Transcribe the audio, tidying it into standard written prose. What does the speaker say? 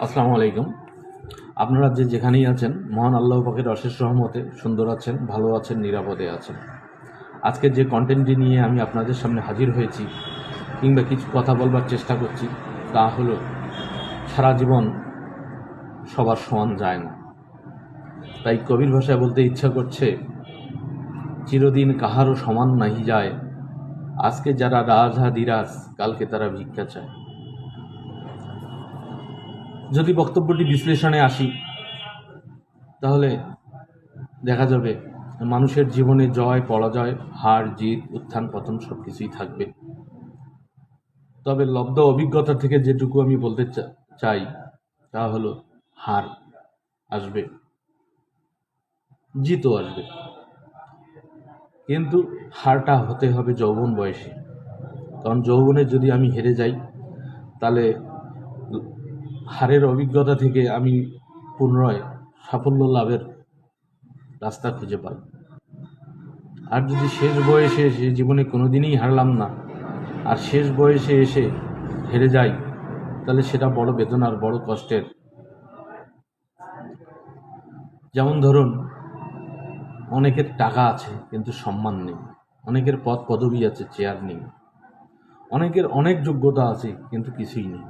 আসসালামু আলাইকুম। আপনারা যেখানেই আছেন, মহান আল্লাহ পাকের অশেষ রহমতে সুন্দর আছেন, ভালো আছেন, নিরাপদে আছেন। আজকে যে কন্টেন্টটি নিয়ে আমি আপনাদের সামনে হাজির হয়েছি কিংবা কিছু কথা বলবার চেষ্টা করছি, তা হলো সারা জীবন সবার সমান যায় না। তাই কবির ভাষায় বলতে ইচ্ছা করছে, চিরদিন কাহারও সমান নাহি যায়, আজকে যারা রাজহাদিরাজ, কালকে তারা ভিক্ষা চায়। যদি বক্তব্যটি বিশ্লেষণে আসি, তাহলে দেখা যাবে মানুষের জীবনে জয় পরাজয়, হার জিত, উত্থান পতন সব কিছুই থাকবে। তবে লব্ধ অভিজ্ঞতা থেকে যেটুকু আমি বলতে চাই তা হলো, হার আসবে, জিতও আসবে, কিন্তু হারটা হতে হবে যৌবন বয়সে। কারণ যৌবনে যদি আমি হেরে যাই, তাহলে হারের অভিজ্ঞতা থেকে আমি পুনরায় সাফল্য লাভের রাস্তা খুঁজে পাই। আর যদি শেষ বয়সে এসে, জীবনে কোনোদিনই হারলাম না, আর শেষ বয়সে এসে হেরে যাই, তাহলে সেটা বড় বেদনার, বড় কষ্টের। যেমন ধরুন, অনেকের টাকা আছে কিন্তু সম্মান নেই, অনেকের পদ পদবি আছে চেয়ার নেই, অনেকের অনেক যোগ্যতা আছে কিন্তু কিছুই নেই।